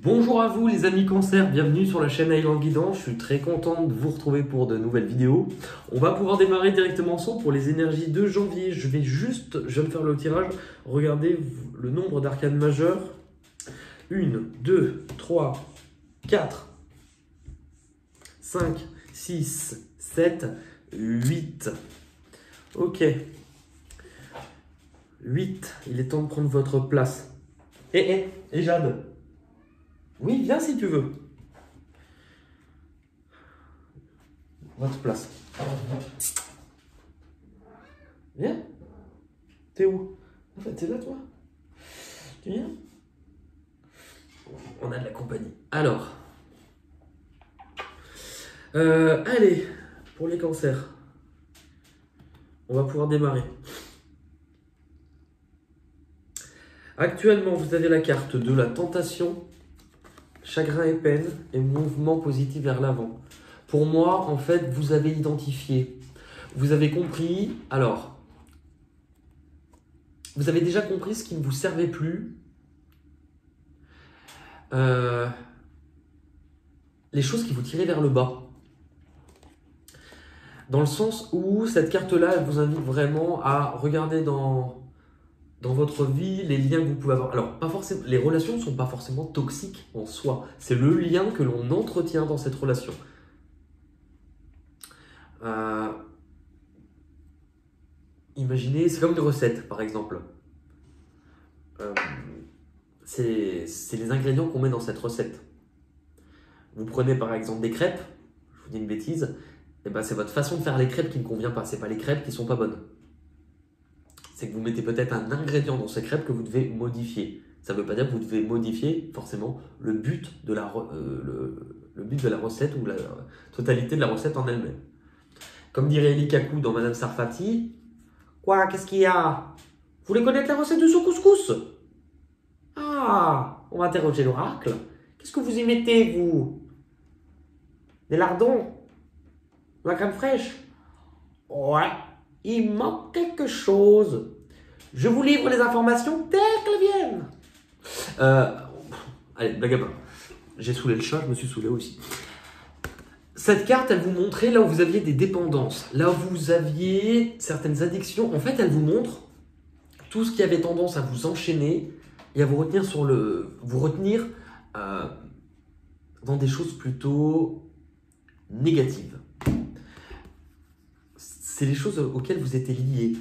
Bonjour à vous les amis cancer, bienvenue sur la chaîne Island Guidance. Je suis très content de vous retrouver pour de nouvelles vidéos. On va pouvoir démarrer directement ensemble pour les énergies de janvier. Je viens de faire le tirage. Regardez le nombre d'arcanes majeures. 1, 2, 3, 4, 5, 6, 7, 8. Ok. 8, il est temps de prendre votre place. Et Jade. Oui, viens si tu veux. Votre place. Viens. T'es où? En fait, t'es là, toi? Tu viens? On a de la compagnie. Alors. Allez, pour les cancers. On va pouvoir démarrer. Actuellement, vous avez la carte de la tentation, chagrin et peine, et mouvement positif vers l'avant. Pour moi, en fait, vous avez identifié, vous avez compris, alors, vous avez déjà compris ce qui ne vous servait plus, les choses qui vous tiraient vers le bas. Dans le sens où cette carte-là, elle vous invite vraiment à regarder dans votre vie, les liens que vous pouvez avoir. Alors, pas forcément, les relations ne sont pas forcément toxiques en soi. C'est le lien que l'on entretient dans cette relation. Imaginez, c'est comme une recette, par exemple. C'est les ingrédients qu'on met dans cette recette. Vous prenez par exemple des crêpes, je vous dis une bêtise, et ben c'est votre façon de faire les crêpes qui ne convient pas. C'est pas les crêpes qui sont pas bonnes. C'est que vous mettez peut-être un ingrédient dans ces crêpes que vous devez modifier. Ça ne veut pas dire que vous devez modifier forcément le but de la recette ou la totalité de la recette en elle-même. Comme dirait Eli Kaku dans Madame Sarfati, quoi, qu'est-ce qu'il y a? Vous voulez connaître la recette de ce couscous? Ah, on va interroger l'oracle. Qu'est-ce que vous y mettez, vous? Des lardons? De la crème fraîche? Ouais. Il manque quelque chose. Je vous livre les informations telles qu'elles viennent. Allez, blague à part. J'ai saoulé le chat, je me suis saoulé aussi. Cette carte, elle vous montrait là où vous aviez des dépendances, là où vous aviez certaines addictions. En fait, elle vous montre tout ce qui avait tendance à vous enchaîner et à vous retenir dans des choses plutôt négatives. C'est les choses auxquelles vous étiez liés.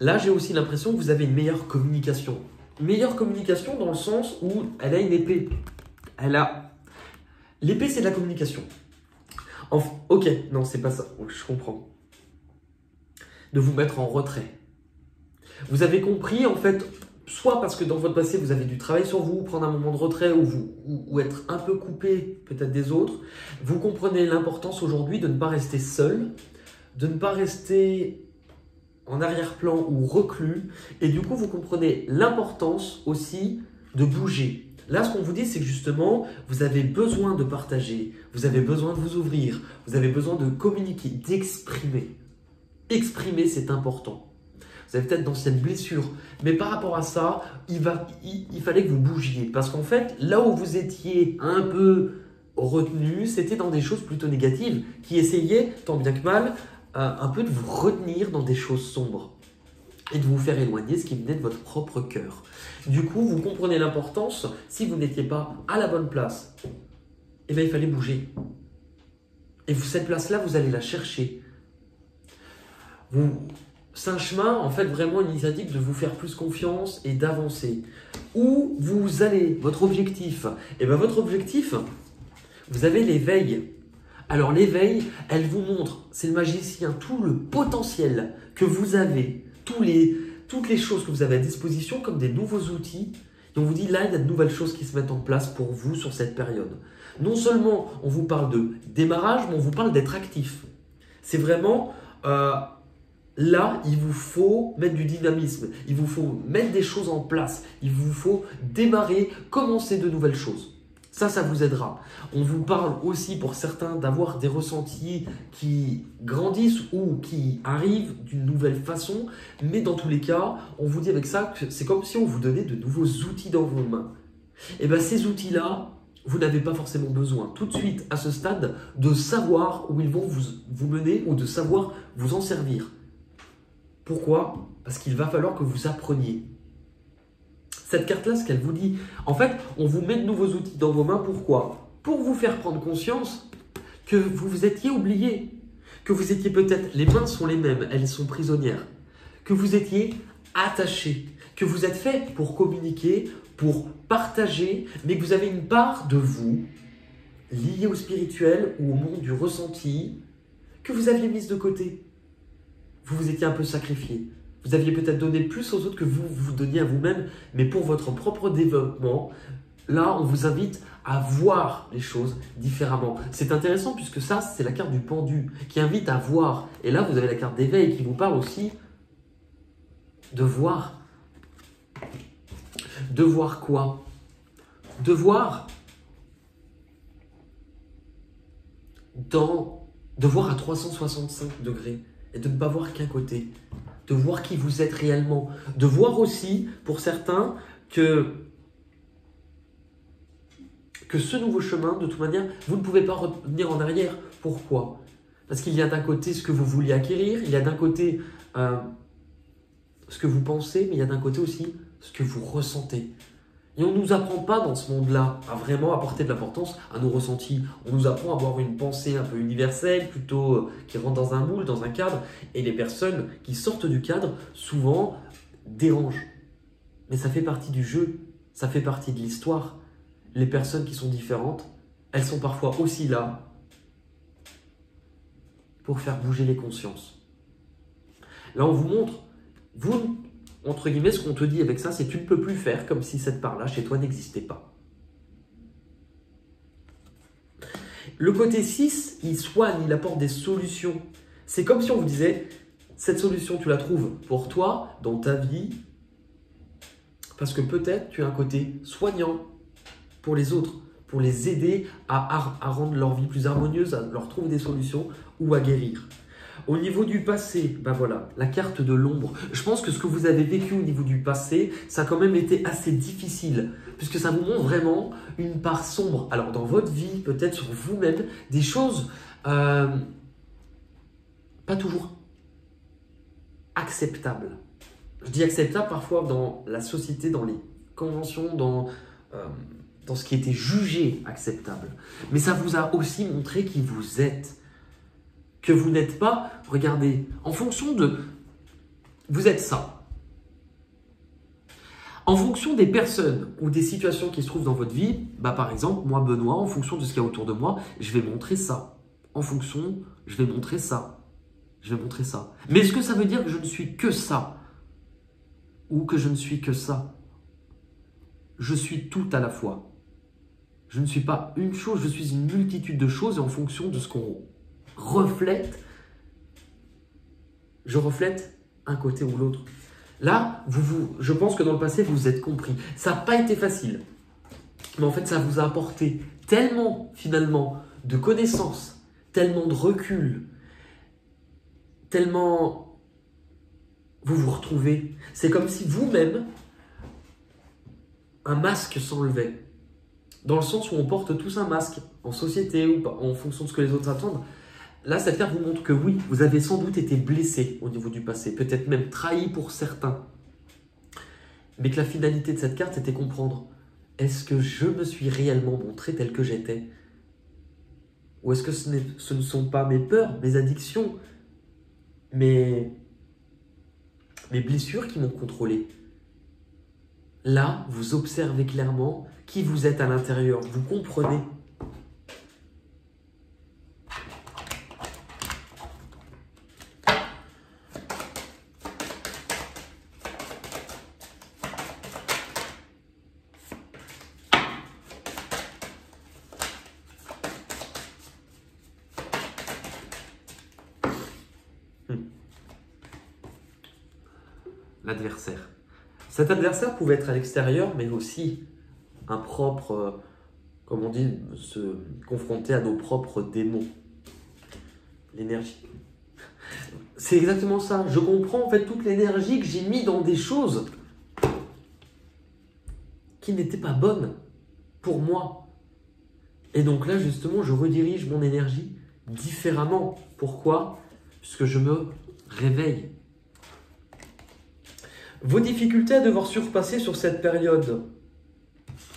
Là, j'ai aussi l'impression que vous avez une meilleure communication. Une meilleure communication dans le sens où elle a une épée. L'épée, c'est de la communication. Ok, non, c'est pas ça. Je comprends. De vous mettre en retrait. Vous avez compris, en fait, soit parce que dans votre passé, vous avez dû travailler sur vous, prendre un moment de retrait ou être un peu coupé peut-être des autres. Vous comprenez l'importance aujourd'hui de ne pas rester seul, de ne pas rester en arrière-plan ou reclus. Et du coup, vous comprenez l'importance aussi de bouger. Là, ce qu'on vous dit, c'est que justement, vous avez besoin de partager, vous avez besoin de vous ouvrir, vous avez besoin de communiquer, d'exprimer. Exprimer, c'est important. Vous avez peut-être d'anciennes blessures, mais par rapport à ça, il fallait que vous bougiez. Parce qu'en fait, là où vous étiez un peu retenu, c'était dans des choses plutôt négatives qui essayaient, tant bien que mal, un peu de vous retenir dans des choses sombres et de vous faire éloigner ce qui venait de votre propre cœur. Du coup, vous comprenez l'importance, si vous n'étiez pas à la bonne place, eh bien, il fallait bouger. Et cette place-là, vous allez la chercher. C'est un chemin, en fait, vraiment une initiative de vous faire plus confiance et d'avancer. Où vous allez, votre objectif, eh bien, votre objectif, vous avez l'éveil. Alors l'éveil, elle vous montre, c'est le magicien, tout le potentiel que vous avez, toutes les choses que vous avez à disposition comme des nouveaux outils. Et on vous dit là, il y a de nouvelles choses qui se mettent en place pour vous sur cette période. Non seulement on vous parle de démarrage, mais on vous parle d'être actif. C'est vraiment, là, il vous faut mettre du dynamisme, il vous faut mettre des choses en place, il vous faut démarrer, commencer de nouvelles choses. Ça vous aidera. On vous parle aussi pour certains d'avoir des ressentis qui grandissent ou qui arrivent d'une nouvelle façon. Mais dans tous les cas, on vous dit avec ça que c'est comme si on vous donnait de nouveaux outils dans vos mains. Et bien ces outils-là, vous n'avez pas forcément besoin tout de suite à ce stade de savoir où ils vont vous mener ou de savoir vous en servir. Pourquoi? Parce qu'il va falloir que vous appreniez. Cette carte-là, ce qu'elle vous dit, en fait, on vous met de nouveaux outils dans vos mains. Pourquoi? Pour vous faire prendre conscience que vous vous étiez oublié, que vous étiez peut-être, les mains sont les mêmes, elles sont prisonnières, que vous étiez attaché, que vous êtes fait pour communiquer, pour partager, mais que vous avez une part de vous liée au spirituel ou au monde du ressenti que vous aviez mise de côté. Vous vous étiez un peu sacrifié. Vous aviez peut-être donné plus aux autres que vous vous donniez à vous-même, mais pour votre propre développement, là, on vous invite à voir les choses différemment. C'est intéressant puisque ça, c'est la carte du pendu qui invite à voir. Et là, vous avez la carte d'éveil qui vous parle aussi de voir. De voir quoi? De voir de voir à 365 degrés et de ne pas voir qu'un côté. De voir qui vous êtes réellement. De voir aussi, pour certains, que ce nouveau chemin, de toute manière, vous ne pouvez pas revenir en arrière. Pourquoi? Parce qu'il y a d'un côté ce que vous vouliez acquérir, il y a d'un côté ce que vous pensez, mais il y a d'un côté aussi ce que vous ressentez. Et on ne nous apprend pas dans ce monde-là à vraiment apporter de l'importance à nos ressentis. On nous apprend à avoir une pensée un peu universelle, plutôt qui rentre dans un moule, dans un cadre. Et les personnes qui sortent du cadre, souvent, dérangent. Mais ça fait partie du jeu, ça fait partie de l'histoire. Les personnes qui sont différentes, elles sont parfois aussi là pour faire bouger les consciences. Là, on vous montre, vous, entre guillemets, ce qu'on te dit avec ça, c'est tu ne peux plus faire comme si cette part-là, chez toi, n'existait pas. Le côté 6, il soigne, il apporte des solutions. C'est comme si on vous disait, cette solution, tu la trouves pour toi, dans ta vie, parce que peut-être tu as un côté soignant pour les autres, pour les aider à rendre leur vie plus harmonieuse, à leur trouver des solutions ou à guérir. Au niveau du passé, ben voilà, la carte de l'ombre. Je pense que ce que vous avez vécu au niveau du passé, ça a quand même été assez difficile, puisque ça vous montre vraiment une part sombre. Alors dans votre vie, peut-être sur vous-même, des choses pas toujours acceptables. Je dis acceptable parfois dans la société, dans les conventions, dans ce qui était jugé acceptable. Mais ça vous a aussi montré qui vous êtes. Que vous n'êtes pas, regardez, en fonction de... Vous êtes ça. En fonction des personnes ou des situations qui se trouvent dans votre vie, bah par exemple, moi Benoît, en fonction de ce qu'il y a autour de moi, je vais montrer ça. En fonction, je vais montrer ça. Je vais montrer ça. Mais est-ce que ça veut dire que je ne suis que ça? Ou que je ne suis que ça? Je suis tout à la fois. Je ne suis pas une chose, je suis une multitude de choses et en fonction de ce qu'on reflète, je reflète un côté ou l'autre. Là, je pense que dans le passé, vous vous êtes compris. Ça n'a pas été facile. Mais en fait, ça vous a apporté tellement, finalement, de connaissances, tellement de recul, tellement vous vous retrouvez. C'est comme si vous-même, un masque s'enlevait. Dans le sens où on porte tous un masque, en société ou pas, en fonction de ce que les autres attendent. Là, cette carte vous montre que oui, vous avez sans doute été blessé au niveau du passé, peut-être même trahi pour certains. Mais que la finalité de cette carte, c'était comprendre, est-ce que je me suis réellement montré tel que j'étais? Ou est-ce que ce ne sont pas mes peurs, mes addictions, mes blessures qui m'ont contrôlé? Là, vous observez clairement qui vous êtes à l'intérieur, vous comprenez. L'adversaire. Cet adversaire pouvait être à l'extérieur, mais aussi un propre, comme on dit, se confronter à nos propres démons. L'énergie. C'est exactement ça. Je comprends en fait toute l'énergie que j'ai mis dans des choses qui n'étaient pas bonnes. pour moi. Et donc là, justement, je redirige mon énergie différemment. Pourquoi? Puisque je me réveille. Vos difficultés à devoir surpasser sur cette période,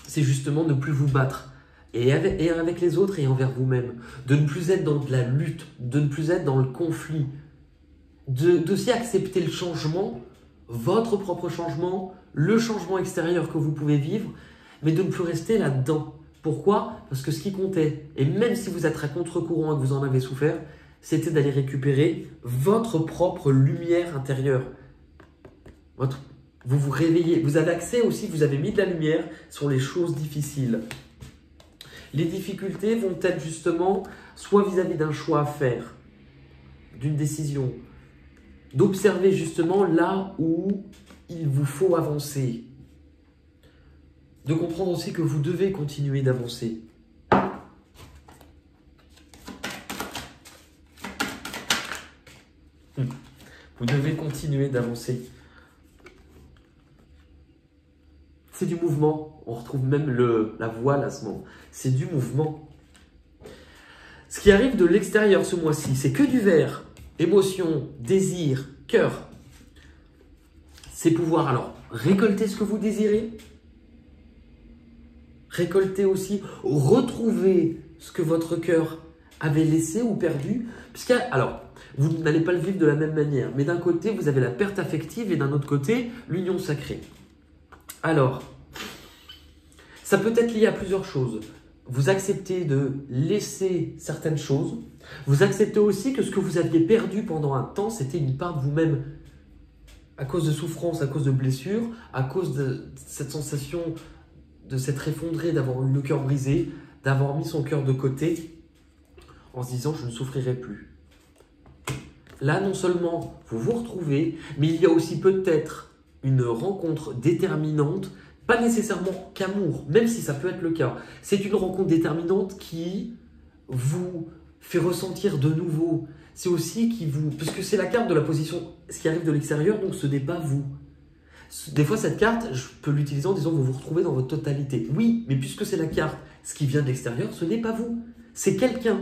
c'est justement ne plus vous battre. Et avec les autres et envers vous-même. De ne plus être dans de la lutte, de ne plus être dans le conflit. D'aussi accepter le changement, votre propre changement, le changement extérieur que vous pouvez vivre, mais de ne plus rester là-dedans. Pourquoi? Parce que ce qui comptait, et même si vous êtes à contre-courant et que vous en avez souffert, c'était d'aller récupérer votre propre lumière intérieure. Vous vous réveillez. Vous avez accès aussi, vous avez mis de la lumière sur les choses difficiles. Les difficultés vont être justement soit vis-à-vis d'un choix à faire, d'une décision, d'observer justement là où il vous faut avancer, de comprendre aussi que vous devez continuer d'avancer. Vous devez continuer d'avancer. C'est du mouvement. On retrouve même la voile à ce moment. C'est du mouvement. Ce qui arrive de l'extérieur ce mois-ci, c'est que du vert. Émotion, désir, cœur. C'est pouvoir alors récolter ce que vous désirez. Récolter aussi, retrouver ce que votre cœur avait laissé ou perdu. Alors, vous n'allez pas le vivre de la même manière. Mais d'un côté, vous avez la perte affective et d'un autre côté, l'union sacrée. Alors, ça peut être lié à plusieurs choses. Vous acceptez de laisser certaines choses. Vous acceptez aussi que ce que vous aviez perdu pendant un temps, c'était une part de vous-même. À cause de souffrance, à cause de blessures, à cause de cette sensation de s'être effondré, d'avoir eu le cœur brisé, d'avoir mis son cœur de côté en se disant « je ne souffrirai plus ». Là, non seulement vous vous retrouvez, mais il y a aussi peut-être une rencontre déterminante, pas nécessairement qu'amour, même si ça peut être le cas. C'est une rencontre déterminante qui vous fait ressentir de nouveau. C'est aussi qui vous... Parce que c'est la carte de la position, ce qui arrive de l'extérieur, donc ce n'est pas vous. Des fois, cette carte, je peux l'utiliser en disant vous vous retrouvez dans votre totalité. Oui, mais puisque c'est la carte, ce qui vient de l'extérieur, ce n'est pas vous. C'est quelqu'un.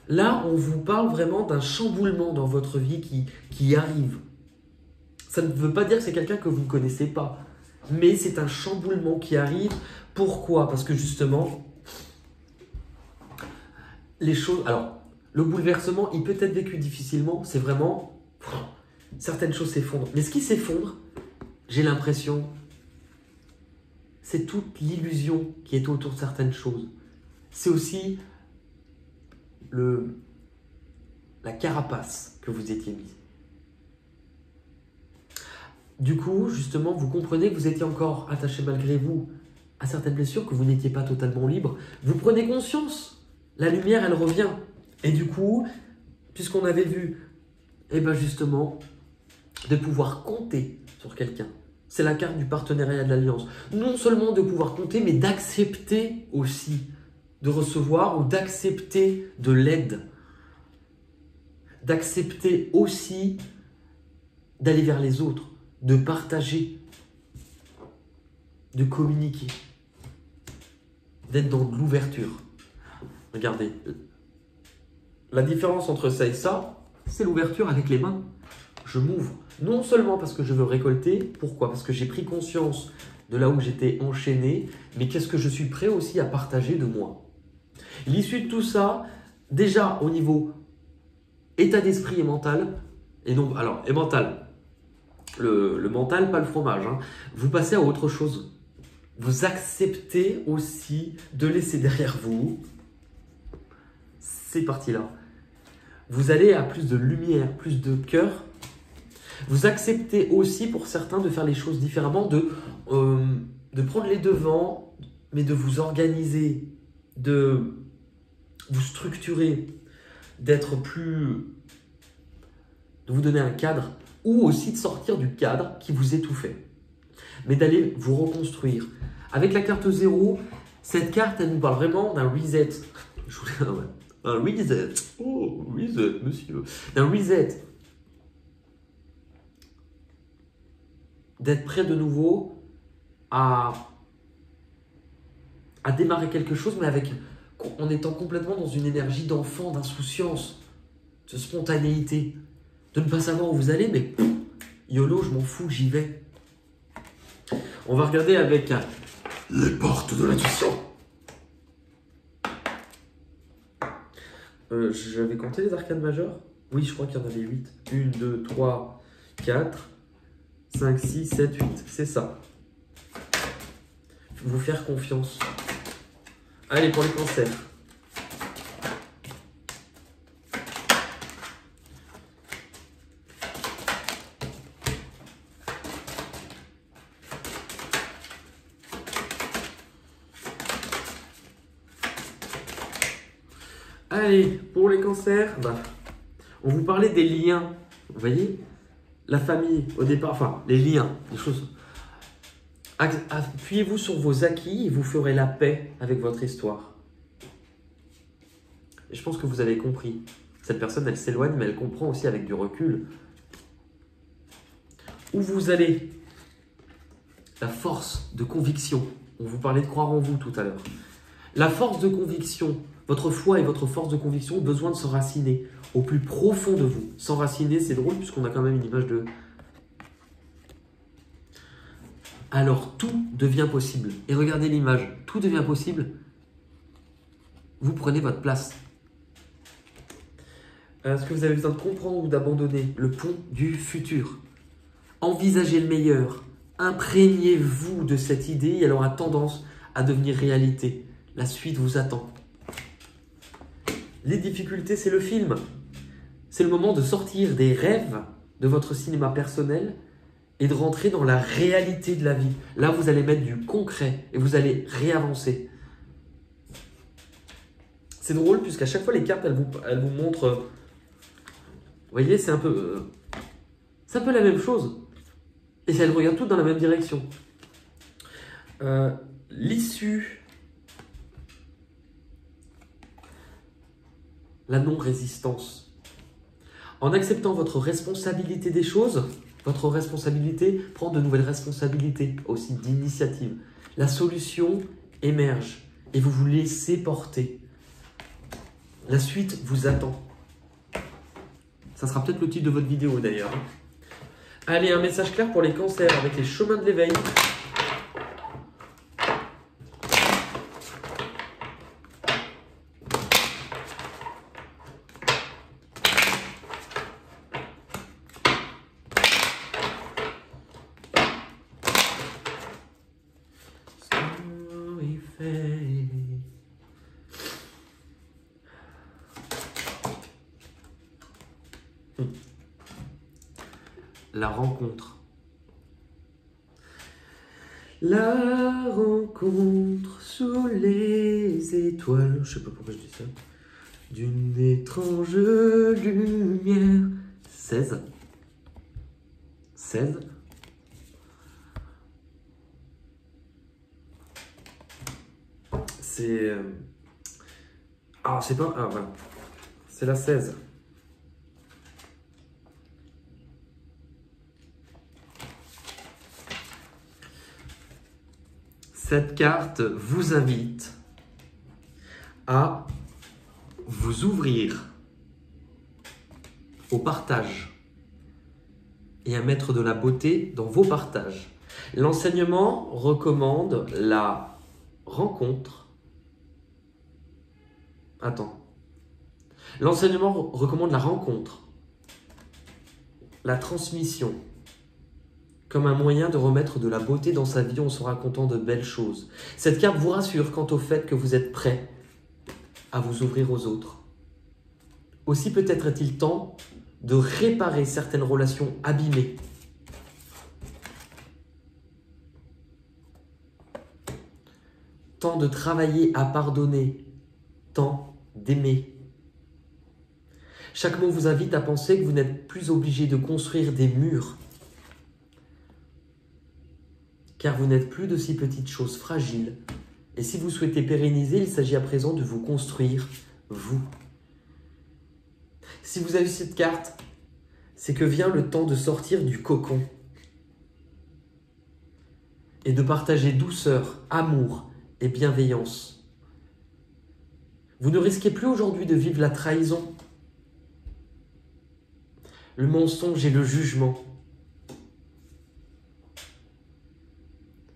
Là, on vous parle vraiment d'un chamboulement dans votre vie qui arrive. Ça ne veut pas dire que c'est quelqu'un que vous ne connaissez pas. Mais c'est un chamboulement qui arrive. Pourquoi? Parce que justement, les choses... Alors, le bouleversement, il peut être vécu difficilement. C'est vraiment... Certaines choses s'effondrent. Mais ce qui s'effondre, j'ai l'impression, c'est toute l'illusion qui est autour de certaines choses. C'est aussi la carapace que vous étiez mise. Du coup, justement, vous comprenez que vous étiez encore attaché malgré vous à certaines blessures, que vous n'étiez pas totalement libre. Vous prenez conscience. La lumière, elle revient. Et du coup, puisqu'on avait vu, eh ben justement, de pouvoir compter sur quelqu'un. C'est la carte du partenariat et de l'alliance. Non seulement de pouvoir compter, mais d'accepter aussi de recevoir ou d'accepter de l'aide. D'accepter aussi d'aller vers les autres, de partager, de communiquer, d'être dans de l'ouverture. Regardez, la différence entre ça et ça, c'est l'ouverture avec les mains. Je m'ouvre, non seulement parce que je veux récolter, pourquoi? Parce que j'ai pris conscience de là où j'étais enchaîné, mais qu'est-ce que je suis prêt aussi à partager de moi. L'issue de tout ça, déjà au niveau état d'esprit et mental, et donc, alors, et mental, le mental, pas le fromage, hein. Vous passez à autre chose. Vous acceptez aussi de laisser derrière vous ces parties-là. Vous allez à plus de lumière, plus de cœur. Vous acceptez aussi pour certains de faire les choses différemment, de prendre les devants, mais de vous organiser, de vous structurer, d'être plus... de vous donner un cadre, ou aussi de sortir du cadre qui vous étouffait, mais d'aller vous reconstruire. Avec la carte 0, cette carte, elle nous parle vraiment d'un reset. Un reset. Oh, reset, monsieur. D'un reset. D'être prêt de nouveau à à démarrer quelque chose, mais en étant complètement dans une énergie d'enfant, d'insouciance, de spontanéité, de ne pas savoir où vous allez, mais YOLO, je m'en fous, j'y vais. On va regarder avec les portes de l'intuition. J'avais compté les arcanes majeures? Oui, je crois qu'il y en avait 8. 1, 2, 3, 4, 5, 6, 7, 8. C'est ça. Vous faire confiance. Allez, pour les cancers. Allez, pour les cancers, on vous parlait des liens. Vous voyez, la famille, au départ, enfin, les liens, les choses. Appuyez-vous sur vos acquis et vous ferez la paix avec votre histoire. Et je pense que vous avez compris. Cette personne, elle s'éloigne, mais elle comprend aussi avec du recul. Où vous allez? La force de conviction. On vous parlait de croire en vous tout à l'heure. La force de conviction, votre foi et votre force de conviction ont besoin de s'enraciner au plus profond de vous. S'enraciner, c'est drôle puisqu'on a quand même une image de... Alors tout devient possible. Et regardez l'image, tout devient possible. Vous prenez votre place. Est-ce que vous avez besoin de comprendre ou d'abandonner le pont du futur? Envisagez le meilleur. Imprégnez-vous de cette idée et elle aura tendance à devenir réalité. La suite vous attend. Les difficultés, c'est le film. C'est le moment de sortir des rêves de votre cinéma personnel et de rentrer dans la réalité de la vie. Là, vous allez mettre du concret et vous allez réavancer. C'est drôle puisqu'à chaque fois, les cartes, elles vous montrent... vous voyez, c'est un peu la même chose. Et elles regardent toutes dans la même direction. L'issue... La non-résistance. En acceptant votre responsabilité des choses, votre responsabilité prend de nouvelles responsabilités, aussi d'initiative. La solution émerge et vous vous laissez porter. La suite vous attend. Ça sera peut-être le titre de votre vidéo d'ailleurs. Allez, un message clair pour les cancers avec les chemins de l'éveil. La rencontre. La rencontre sous les étoiles. Je sais pas pourquoi je dis ça. D'une étrange lumière. 16. 16. C'est... Ah, c'est pas... Ah, voilà. C'est la 16. Cette carte vous invite à vous ouvrir au partage et à mettre de la beauté dans vos partages. L'enseignement recommande la rencontre. Attends. L'enseignement recommande la rencontre, la transmission, comme un moyen de remettre de la beauté dans sa vie en se racontant de belles choses. Cette carte vous rassure quant au fait que vous êtes prêt à vous ouvrir aux autres. Aussi peut-être est-il temps de réparer certaines relations abîmées. Temps de travailler à pardonner, temps d'aimer. Chaque mot vous invite à penser que vous n'êtes plus obligé de construire des murs, car vous n'êtes plus de si petites choses fragiles. Et si vous souhaitez pérenniser, il s'agit à présent de vous construire, vous. Si vous avez cette carte, c'est que vient le temps de sortir du cocon et de partager douceur, amour et bienveillance. Vous ne risquez plus aujourd'hui de vivre la trahison, le mensonge et le jugement.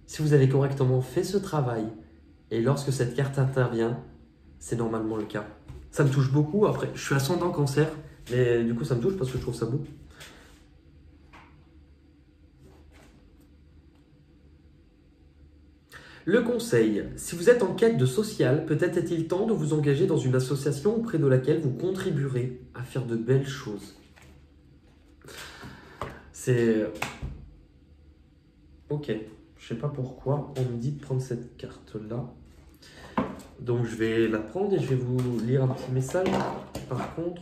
Si vous avez correctement fait ce travail, et lorsque cette carte intervient, c'est normalement le cas. Ça me touche beaucoup. Après, je suis ascendant Cancer, mais du coup ça me touche parce que je trouve ça beau. Le conseil, si vous êtes en quête de social, peut-être est-il temps de vous engager dans une association auprès de laquelle vous contribuerez à faire de belles choses. C'est... Ok, je sais pas pourquoi on me dit de prendre cette carte-là. Donc je vais la prendre et je vais vous lire un petit message. Par contre...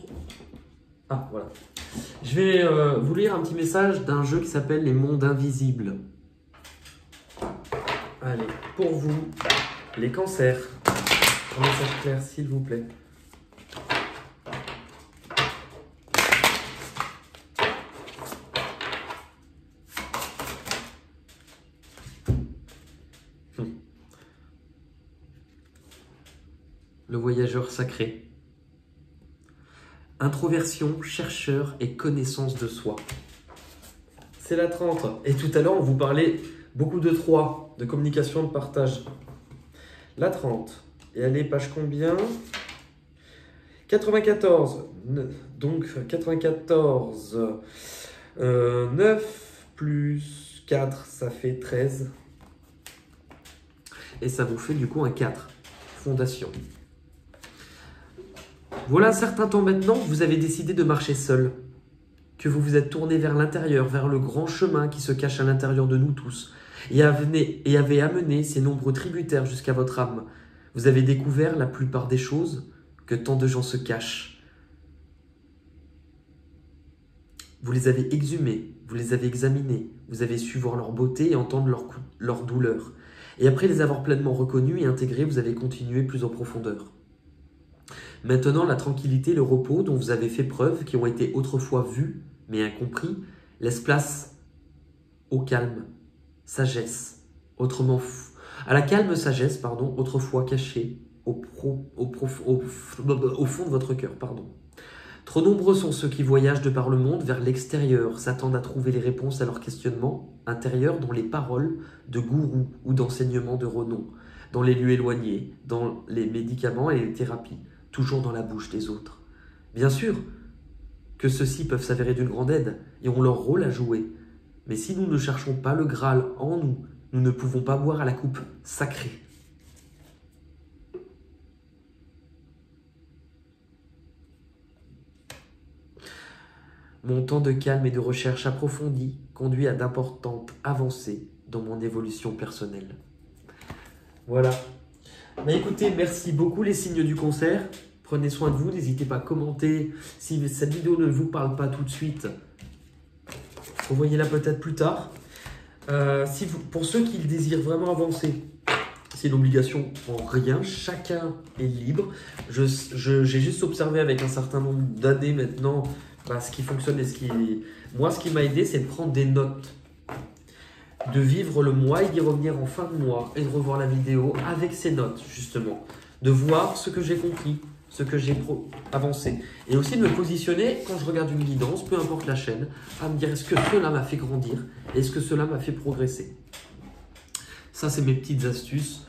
Ah, voilà. Je vais vous lire un petit message d'un jeu qui s'appelle Les Mondes Invisibles. Allez, pour vous, les cancers, un message clair, s'il vous plaît. Le voyageur sacré. Introversion, chercheur et connaissance de soi. C'est la 30. Et tout à l'heure, on vous parlait beaucoup de 3, de communication, de partage. La 30. Et elle est page combien? 94. Donc 94. 9 plus 4, ça fait 13. Et ça vous fait du coup un 4. Fondation. Voilà un certain temps maintenant, vous avez décidé de marcher seul. Que vous vous êtes tourné vers l'intérieur, vers le grand chemin qui se cache à l'intérieur de nous tous, et avez amené ces nombreux tributaires jusqu'à votre âme. Vous avez découvert la plupart des choses que tant de gens se cachent. Vous les avez exhumées, vous les avez examinées, vous avez su voir leur beauté et entendre leur douleur. Et après les avoir pleinement reconnus et intégrés, vous avez continué plus en profondeur. Maintenant, la tranquillité, le repos dont vous avez fait preuve, qui ont été autrefois vus, mais incompris, laisse place au calme, sagesse, à la calme sagesse, autrefois cachée au fond de votre cœur, Trop nombreux sont ceux qui voyagent de par le monde vers l'extérieur, s'attendent à trouver les réponses à leurs questionnements intérieurs dans les paroles de gourous ou d'enseignements de renom, dans les lieux éloignés, dans les médicaments et les thérapies, toujours dans la bouche des autres. Bien sûr que ceux-ci peuvent s'avérer d'une grande aide et ont leur rôle à jouer. Mais si nous ne cherchons pas le Graal en nous, nous ne pouvons pas boire à la coupe sacrée. Mon temps de calme et de recherche approfondie conduit à d'importantes avancées dans mon évolution personnelle. Voilà. Bah écoutez, merci beaucoup les signes du concert. Prenez soin de vous, n'hésitez pas à commenter. Si cette vidéo ne vous parle pas tout de suite, revoyez-la peut-être plus tard. Pour ceux qui désirent vraiment avancer, c'est une obligation en rien, chacun est libre. J'ai juste observé avec un certain nombre d'années maintenant ce qui fonctionne et Moi, ce qui m'a aidé, c'est de prendre des notes, de vivre le mois et d'y revenir en fin de mois et de revoir la vidéo avec ces notes, justement. De voir ce que j'ai compris, ce que j'ai avancé. Et aussi de me positionner, quand je regarde une guidance, peu importe la chaîne, à me dire est-ce que cela m'a fait grandir, est-ce que cela m'a fait progresser. Ça, c'est mes petites astuces.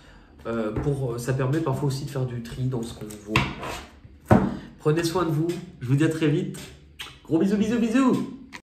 Ça permet parfois aussi de faire du tri dans ce qu'on voit. Prenez soin de vous. Je vous dis à très vite. Gros bisous, bisous, bisous.